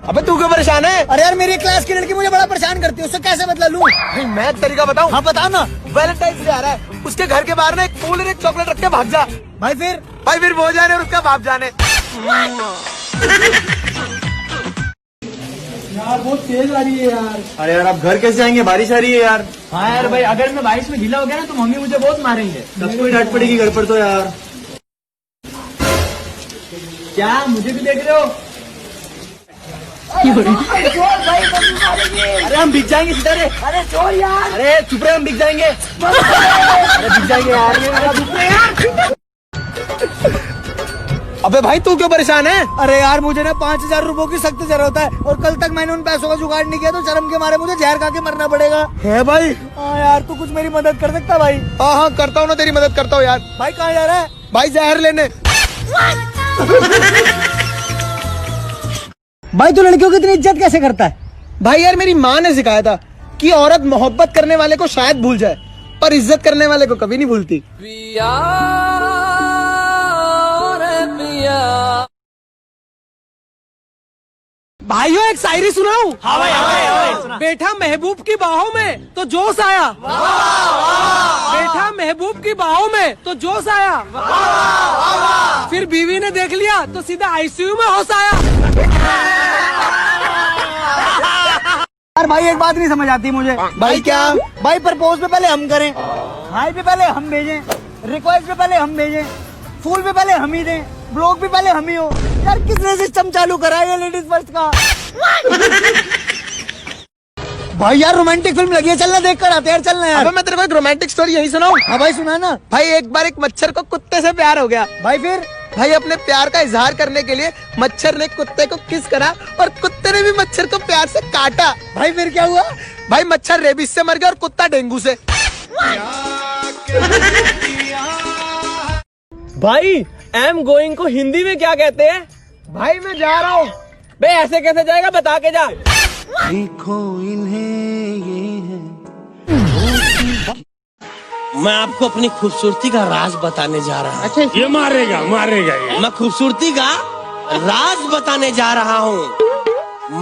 अबे तू क्यों परेशान है? अरे यार मेरी क्लास की लड़की मुझे बड़ा परेशान करती है, उससे कैसे बदला लूं? भाई मैं एक तरीका बताऊं? हाँ बता ना। वैलेंटाइन डे आ रहा है, उसके घर के बाहर ना एक फूल और एक चॉकलेट रख के भाग जा। भाई फिर वो जाने और उसका बाप जाने। यार बहुत तेज आ रही है यार। अरे यार आप घर कैसे जाएंगे, बारिश आ रही है यार। हाँ यार भाई, अगर मैं बारिश में गीला हो गया ना तो मम्मी मुझे बहुत मारेंगे। सबको ही डांट पड़ेगी घर पर तो यार। क्या मुझे भी देख रहे हो? अरे हम बिक जाएंगे सीधा रे। अरे छोड़ यार। अरे चुप रहे, हम बिक जाएंगे। अरे बिक जाएंगे यार। अबे भाई तू क्यों परेशान है? अरे यार मुझे ना 5000 रुपयों की सख्त जरूरत है और कल तक मैंने उन पैसों का जुगाड़ नहीं किया तो शर्म के मारे मुझे जहर खा के मरना पड़ेगा। है भाई? हाँ यार तू कुछ मेरी मदद कर सकता भाई? हाँ करता हूँ ना, तेरी मदद करता हूँ यार। भाई कहाँ जा रहा है? भाई जहर लेने। भाई तू लड़कियों की इतनी इज्जत कैसे करता है? भाई यार मेरी माँ ने सिखाया था कि औरत मोहब्बत करने वाले को शायद भूल जाए पर इज्जत करने वाले को कभी नहीं भूलती। भाइयों एक शायरी सुनाऊं? हाँ भाई। बैठा महबूब की बाहों में तो जोश आया। बैठा महबूब की बाहों में तो जोश आया। फिर बीवी ने देख लिया तो सीधा आईसीयू में होश आया। यार भाई एक बात नहीं समझ आती मुझे। भाई क्या? भाई प्रपोज पे पहले हम करें, हाई पे पहले हम भेजें, रिक्वेस्ट पे पहले हम भेजें, फूल पे पहले हम ही दें, ब्लॉग भी पहले हम ही हो। यार किसने सिस्टम चालू करा है ये लेडीज फर्स्ट का? भाई यार रोमांटिक फिल्म लगी है, चलना देख कर आते यार, चलना यार। अबे मैं तेरे को एक रोमांटिक स्टोरी यही सुनाऊं? हाँ भाई सुना ना। भाई एक बार एक मच्छर को कुत्ते से प्यार हो गया। भाई फिर? भाई अपने प्यार का इजहार करने के लिए मच्छर ने कुत्ते को किस करा और कुत्ते ने भी मच्छर को प्यार से काटा। भाई फिर क्या हुआ? भाई मच्छर रेबीज से मर गया और कुत्ता डेंगू से। भाई एम गोइंग को हिंदी में क्या कहते हैं? भाई मैं जा रहा हूँ। बे ऐसे कैसे जाएगा, बता के जा। देखो इन्हें ये है। मैं आपको अपनी खूबसूरती का राज बताने जा रहा हूँ। अच्छा ये मारेगा ये। मैं खूबसूरती का राज बताने जा रहा हूँ।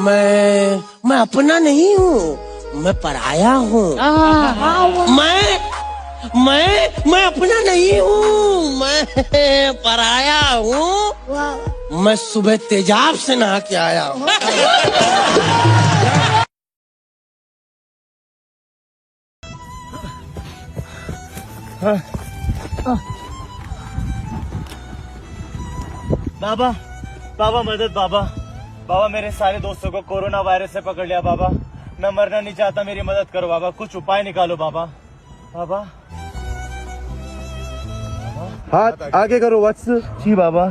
मैं अपना नहीं हूँ, मैं पराया हूँ। मैं अपना नहीं हूँ, मैं पराया हूँ। मैं सुबह तेजाब से नहा के आया हूँ। बाबा बाबा मदद बाबा। बाबा मेरे सारे दोस्तों को कोरोना वायरस से पकड़ लिया बाबा। मैं मरना नहीं चाहता, मेरी मदद करो बाबा, कुछ उपाय निकालो बाबा। बाबा हाथ आगे करो वत्स। जी बाबा।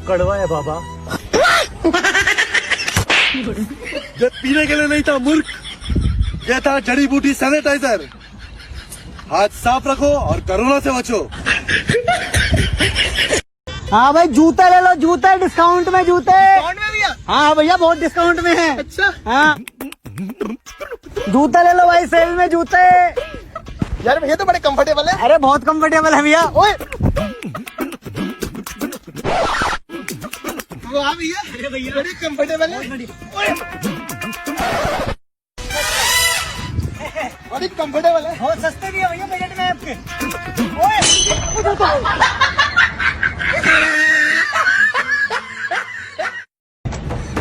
कड़वा है बाबा। ये पीने के लिए नहीं था मूर्ख, ये था जड़ी बूटी सैनिटाइजर। हाथ साफ रखो और कोरोना से बचो। हाँ भाई जूता ले लो, जूता डिस्काउंट में जूते। हाँ भैया बहुत डिस्काउंट में है। अच्छा हाँ जूता ले लो भाई, सेल में जूते। यार भैया तो बड़े कंफर्टेबल है। अरे बहुत कंफर्टेबल है भैया। ओए वाह भैया, अरे भैया बड़े कंफर्टेबल है। बड़ी कंफर्टेबल है। बहुत सस्ते भी है भैया बजट में आपके।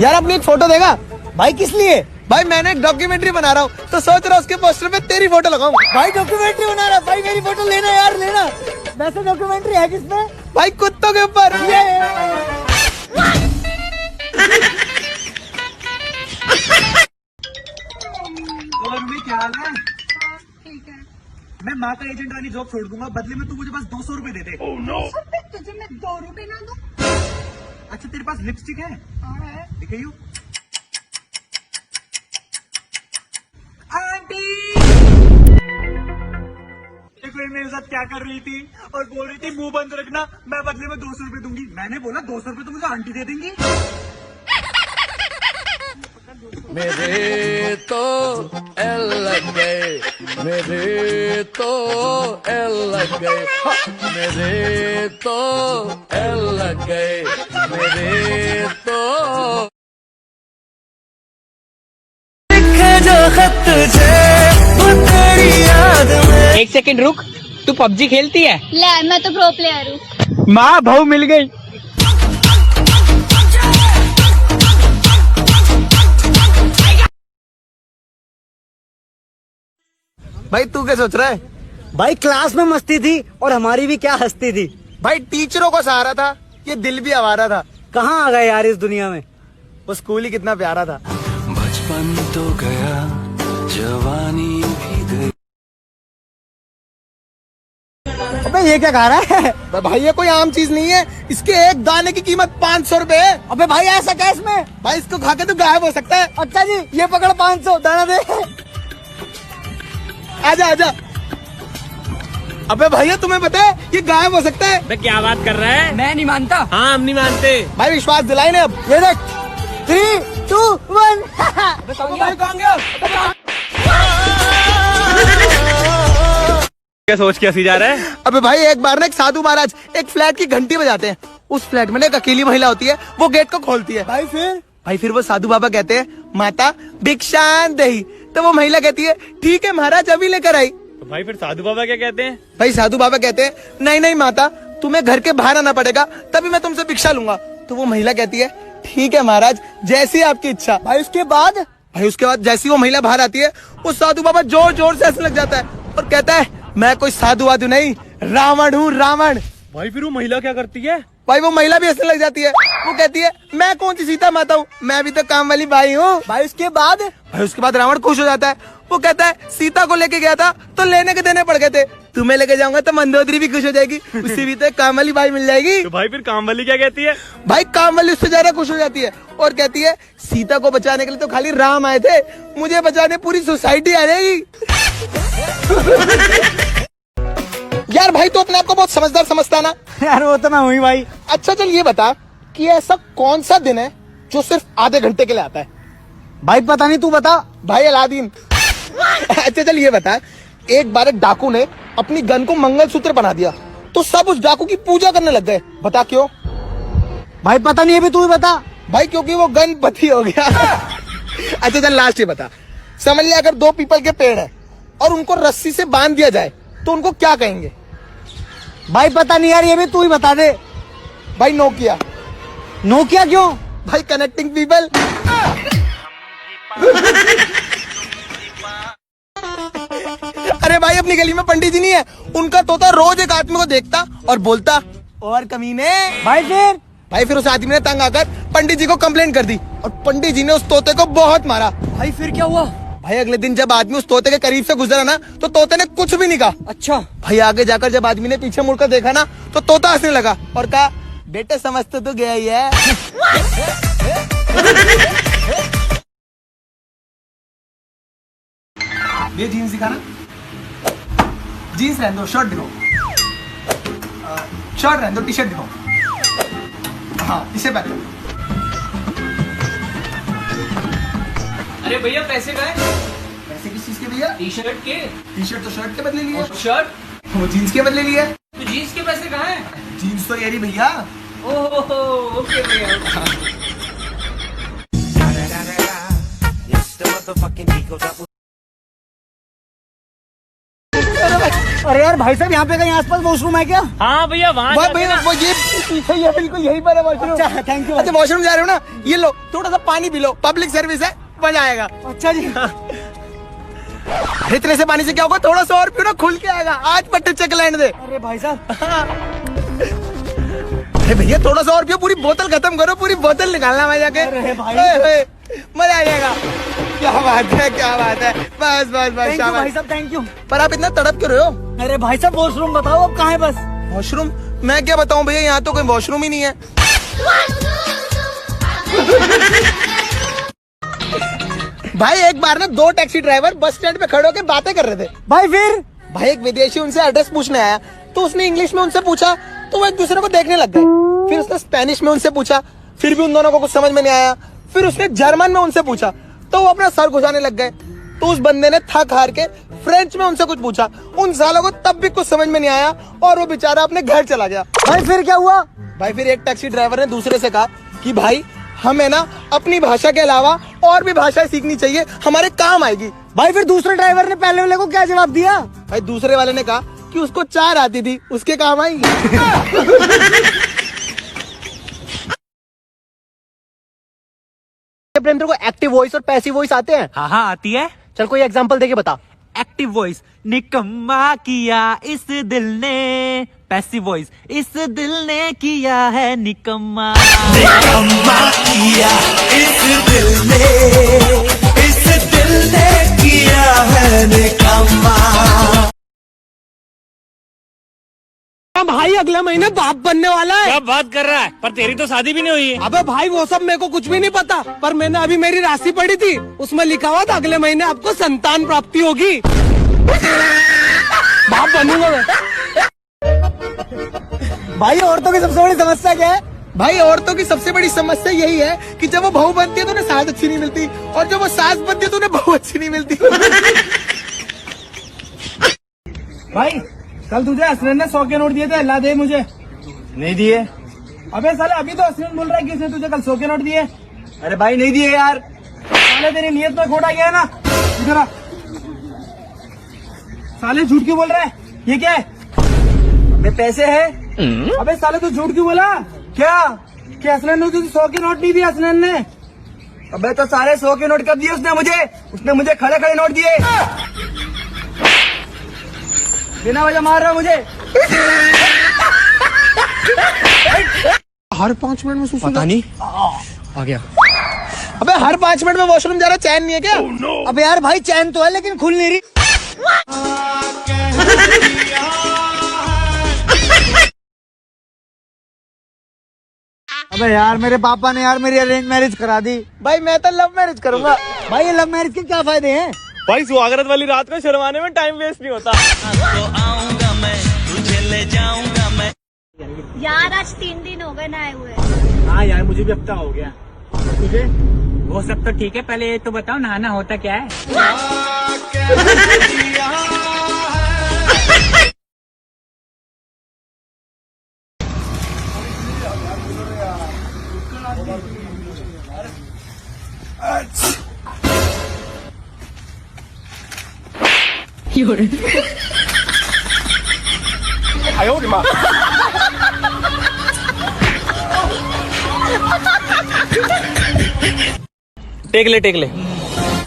यार अपनी एक फोटो देगा? भाई किस लिए? भाई मैंने एक डॉक्यूमेंट्री बना रहा हूँ तो सोच रहा हूँ उसके पोस्टर पे तेरी फोटो लगाऊं। भाई डॉक्यूमेंट्री बना रहा? भाई मेरी फोटो लेना यार, लेना। वैसे डॉक्यूमेंट्री है किस पे? भाई कुत्तों के ऊपर। क्या हाल है? मैं माँ का एजेंट वाली जॉब छोड़ दूंगा, बदले में तू मुझे बस 200 रुपए दे दे। तुझे मैं 2 रुपए ना दूं? अच्छा तेरे पास लिपस्टिक है? हाँ है। दिखाइयो। आंटी देखो ये मेरे साथ क्या कर रही थी और बोल रही थी मुंह बंद रखना, मैं बदले में 200 रुपए दूंगी। मैंने बोला 200 रुपए तो मुझे आंटी दे देंगी। मेरे तो एल लग गए, मेरे तो एल लग गए, मेरे तो एल लग गए, मेरे तो जो खत तुझे वो तेरी याद में। एक सेकंड रुक, तू पबजी खेलती है? ले मैं तो प्रो प्लेयर हूँ। माँ भाव मिल गई। भाई तू क्या सोच रहा है? भाई क्लास में मस्ती थी और हमारी भी क्या हस्ती थी। भाई टीचरों को सहारा था, ये दिल भी आवारा था। कहाँ आ गए यार इस दुनिया में। वो स्कूल ही कितना प्यारा था। बचपन तो गया, जवानी भी गई। अबे ये क्या गा रहा है? भाई ये कोई आम चीज नहीं है, इसके एक दाने की कीमत 500 रुपए है। अबे भाई ऐसा क्या इसमें? भाई इसको खा के तो गायब हो सकता है। अच्छा जी ये पकड़ 500 दाना दे। आजा आजा। अबे भैया तुम्हें पता है ये गायब हो सकता है। क्या बात कर रहा है? मैं नहीं मानता। हाँ हम नहीं मानते। भाई विश्वास दिलाए ना अब। ये देख 3, 2, 1। क्या सोच के हंसी जा रहा है? अबे भाई एक बार ना एक साधु महाराज एक फ्लैट की घंटी बजाते हैं। उस फ्लैट में ना एक अकेली महिला होती है, वो गेट को खोलती है। भाई फिर वो साधु बाबा कहते हैं माता भिक्षान दही। तो वो महिला कहती है ठीक है महाराज अभी लेकर आई। तो भाई फिर साधु बाबा क्या कहते हैं? भाई साधु बाबा कहते हैं नहीं नहीं माता तुम्हें घर के बाहर आना पड़ेगा तभी मैं तुमसे भिक्षा लूंगा। तो वो महिला कहती है ठीक है महाराज जैसी आपकी इच्छा। भाई उसके बाद जैसी वो महिला बाहर आती है वो साधु बाबा जोर जोर से हंसने लग जाता है और कहता है मैं कोई साधु वाधु नहीं, रावण हूँ रावण। भाई फिर वो महिला क्या करती है? भाई वो महिला भी हंसने लग जाती है। वो कहती है मैं कौन सी सीता माता हूँ, मैं भी तो काम वाली बाई हूँ। भाई उसके बाद रावण खुश हो जाता है। वो कहता है सीता को लेके गया था तो लेने के देने पड़ गए थे, तुम्हें लेके जाऊंगा तो मंदोदरी भी खुश हो जाएगी, उसी भी तो एक काम वाली बाई मिल जाएगी। तो भाई फिर काम वाली क्या कहती है? भाई काम वाली उससे ज्यादा खुश हो जाती है और कहती है सीता को बचाने के लिए तो खाली राम आए थे, मुझे बचाने पूरी सोसाइटी आ जाएगी। यार भाई तो अपने आप को बहुत समझदार समझता है ना? यार वो तो मैं हुई भाई। अच्छा चल ये बता कि ऐसा कौन सा दिन है जो सिर्फ आधे घंटे के लिए आता है? भाई पता नहीं तू बता। भाई अलादीन। अच्छा चल ये बता, एक बार एक डाकू ने अपनी गन को मंगलसूत्र बना दिया तो सब उस डाकू की पूजा करने लग गए, बता क्यों? भाई पता नहीं है भी तू ही बता। भाई क्योंकि वो गणपति हो गया। अच्छा चल लास्ट ये बता, समझ ले अगर 2 पीपल के पेड़ है और उनको रस्सी से बांध दिया जाए तो उनको क्या कहेंगे? भाई पता नहीं यार ये भी तू ही बता दे। भाई नोकिया। नोकिया क्यों? भाई कनेक्टिंग पीपल। अरे भाई अपनी गली में पंडित जी नहीं है, उनका तोता रोज एक आदमी को देखता और बोलता और कमीने। भाई फिर उस आदमी ने तंग आकर पंडित जी को कंप्लेंट कर दी और पंडित जी ने उस तोते को बहुत मारा। भाई फिर क्या हुआ? भाई अगले दिन जब आदमी उस तोते के करीब से गुजरा ना तो तोते ने कुछ भी नहीं कहा। अच्छा। भाई आगे जाकर जब आदमी ने पीछे मुड़कर देखा ना तो तोता हंसने लगा और कहा बेटे समझते तो गया ही है। ये जीन्स दिखाना, जीन्स रहने दो, शर्ट दिखाओ, शर्ट रहने दो, टी शर्ट दिखाओ। हाँ इसे पैक करो। अरे भैया पैसे का है? पैसे किस चीज के भैया? टी शर्ट के। टी शर्ट तो शर्ट के बदले लिए, शर्ट वो जीन्स के बदले लिए। तो जीन्स के पैसे कहाँ हैं? जीन्स तो ये रही भैया। ओह ओके भैया। अरे यार भाई साहब यहाँ पे कहीं आसपास वॉशरूम है क्या? हाँ भैया वहाँ भैया वो ये पीछे ही है, बिल्कुल यही पर है वॉशरूम। अच्छा थैंक यू। अच्छा वॉशरूम जा रहे हो ना, ये लो थोड़ा सा पानी पी लो, पब्लिक सर्विस है, मजा आएगा। अच्छा जी। अरे इतने से पानी से क्या होगा, थोड़ा सा और पियो ना, खुल के आएगा। आज पट्टे चेक लाइन दे। अरे भाई साहब। अरे भैया थोड़ा सा और पियो, पूरी बोतल खत्म करो, पूरी बोतल निकालना मैं जाके। अरे भाई। मजा आ जाएगा। क्या बात है, क्या बात है। बस बस बस भाई शाबाश। साहब थैंक यू। पर आप इतना तड़प क्यों रहे हो? अरे भाई साहब वॉशरूम बताओ अब कहाँ है बस? वॉशरूम मैं क्या बताऊं भैया, यहाँ तो कोई वॉशरूम ही नहीं है। भाई एक बार ना 2 टैक्सी ड्राइवर बस स्टैंड पे खड़े होकर बातें कर रहे थे। भाई फिर? भाई एक विदेशी उनसे एड्रेस पूछने आया तो उसने इंग्लिश में उनसे पूछा तो वो एक दूसरे को देखने लग गए। फिर उसने स्पेनिश में उनसे पूछा, फिर भी उन दोनों को कुछ समझ में नहीं आया। फिर उसने जर्मन में उनसे पूछा तो वो अपना सर घुसाने लग गए। तो उस बंदे ने थक हार के फ्रेंच में उनसे कुछ पूछा। उन सालों को तब भी कुछ समझ में नहीं आया और वो बेचारा अपने घर चला गया। भाई फिर क्या हुआ? भाई फिर एक टैक्सी ड्राइवर ने दूसरे से कहा कि भाई हमें ना अपनी भाषा के अलावा और भी भाषाएं सीखनी चाहिए, हमारे काम आएगी। भाई फिर दूसरे ड्राइवर ने पहले वाले को क्या जवाब दिया? भाई दूसरे वाले ने कहा कि उसको 4 आती थी, उसके काम आएगी। प्रेम को एक्टिव वॉइस और पैसिव वॉइस आते हैं? हाँ हाँ आती है। चल कोई एग्जांपल देके बता। एक्टिव वॉइस, निकम्मा किया इस दिल ने। पैसिव वॉइस, इस दिल ने किया है निकम्मा। निकम्मा किया इस दिल ने किया है निकम्मा। भाई अगले महीने बाप बनने वाला है। क्या बात कर रहा है? पर तेरी तो शादी भी नहीं हुई है। अबे भाई वो सब मेरे को कुछ भी नहीं पता, पर मैंने अभी मेरी राशि पढ़ी थी, उसमें लिखा हुआ था अगले महीने आपको संतान प्राप्ति होगी। बाप बनूंगा मैं। भाई औरतों की सबसे बड़ी समस्या क्या है? भाई औरतों की सबसे बड़ी समस्या यही है कि जब वो बहू बनती है तो उन्हें सास अच्छी नहीं मिलती, और जब वो सास बनती है तो उन्हें बहू अच्छी नहीं मिलती। भाई कल तुझे असरन ने 100 के नोट दिए थे, अल्लाह दे मुझे। नहीं दिए। अबे साले अभी तो असरन बोल रहा है कि इसने तुझे कल 100 के नोट दिए। अरे भाई नहीं दिए यार, साले तेरी नीयत में खोट आ गया है ना। इधर आ। साले झूठ क्यों बोल रहा है? ये क्या है? अबे पैसे है। अबे साले तू झूठ क्यों बोला? क्या कि असरन ने तुझे 100 के नोट नहीं दिए? असरन ने अबे तो सारे 100 के नोट कब दिए उसने मुझे खड़े खड़े नोट दिए। बिना वजह मार रहा मुझे। हर 5 मिनट में सुसु पता नहीं आ गया। अबे हर 5 मिनट में वॉशरूम जा रहा, चैन नहीं है क्या? अबे यार भाई चैन तो है लेकिन खुल नहीं रही। अबे यार मेरे पापा ने यार मेरी अरेंज मैरिज करा दी। भाई मैं तो लव मैरिज करूंगा। भाई ये लव मैरिज के क्या फायदे हैं? भाई सुहागरात वाली रात को शर्माने में टाइम वेस्ट नहीं होता। आऊंगा मैं तुझे ले जाऊंगा मैं। यार आज 3 दिन हो गए नहाए हुए। हाँ यार मुझे भी हफ्ता हो गया। तुझे? वो सब तो ठीक है, पहले ये तो बताओ नहाना होता क्या है? टेक ले।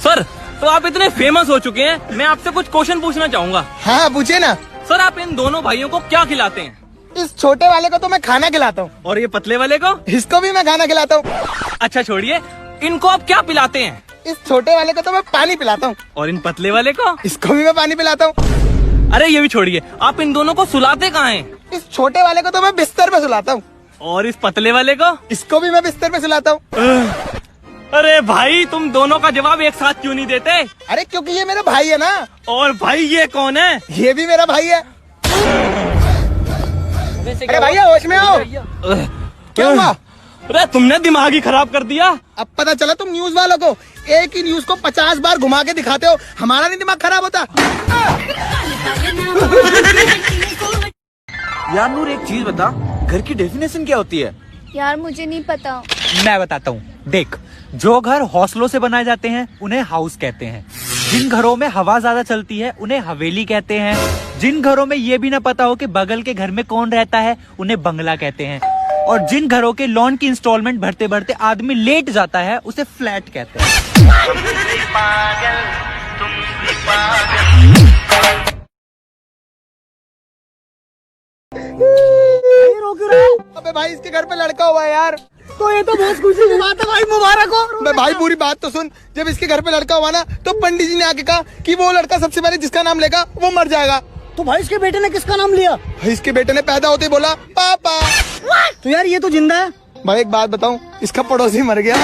सर तो आप इतने फेमस हो चुके हैं, मैं आपसे कुछ क्वेश्चन पूछना चाहूंगा। हाँ पूछे ना। सर आप इन दोनों भाइयों को क्या खिलाते हैं? इस छोटे वाले को तो मैं खाना खिलाता हूँ, और ये पतले वाले को? इसको भी मैं खाना खिलाता हूँ। अच्छा छोड़िए, इनको आप क्या पिलाते हैं? इस छोटे वाले को तो मैं पानी पिलाता हूँ, और इन पतले वाले को? इसको भी मैं पानी पिलाता हूँ। अरे ये भी छोड़िए, आप इन दोनों को सुलाते कहाँ हैं? इस छोटे वाले को तो मैं बिस्तर पे सुलाता हूँ, और इस पतले वाले को? इसको भी मैं बिस्तर पे सुलाता हूँ। अरे भाई तुम दोनों का जवाब एक साथ क्यों नहीं देते? अरे क्योंकि ये मेरा भाई है ना। और भाई ये कौन है? ये भी मेरा भाई है। अरे भैया होश में आओ। क्या हुआ? अरे तुमने दिमाग ही खराब कर दिया। अब पता चला तुम न्यूज वालों को एक ही न्यूज को 50 बार घुमा के दिखाते हो, हमारा नहीं दिमाग खराब होता। यार नूर एक चीज बता, घर की डेफिनेशन क्या होती है? यार मुझे नहीं पता। मैं बताता हूँ, देख जो घर हौसलों से बनाए जाते हैं उन्हें हाउस कहते हैं। जिन घरों में हवा ज्यादा चलती है उन्हें हवेली कहते हैं। जिन घरों में ये भी ना पता हो कि बगल के घर में कौन रहता है उन्हें बंगला कहते हैं। और जिन घरों के लोन की इंस्टॉलमेंट भरते भरते आदमी लेट जाता है उसे फ्लैट कहते हैं। अबे भाई इसके घर पे लड़का हुआ है यार। तो ये तो बहुत खुशी की बात है भाई, मुबारक हो। मैं भाई पूरी बात तो सुन। जब इसके घर पे लड़का हुआ ना तो पंडित जी ने आके कहा कि वो लड़का सबसे पहले जिसका नाम लेगा वो मर जाएगा। तो भाई इसके बेटे ने किसका नाम लिया? भाई इसके बेटे ने पैदा होते ही बोला पापा। तो यार ये तो जिंदा है। भाई एक बात बताऊं, इसका पड़ोसी मर गया।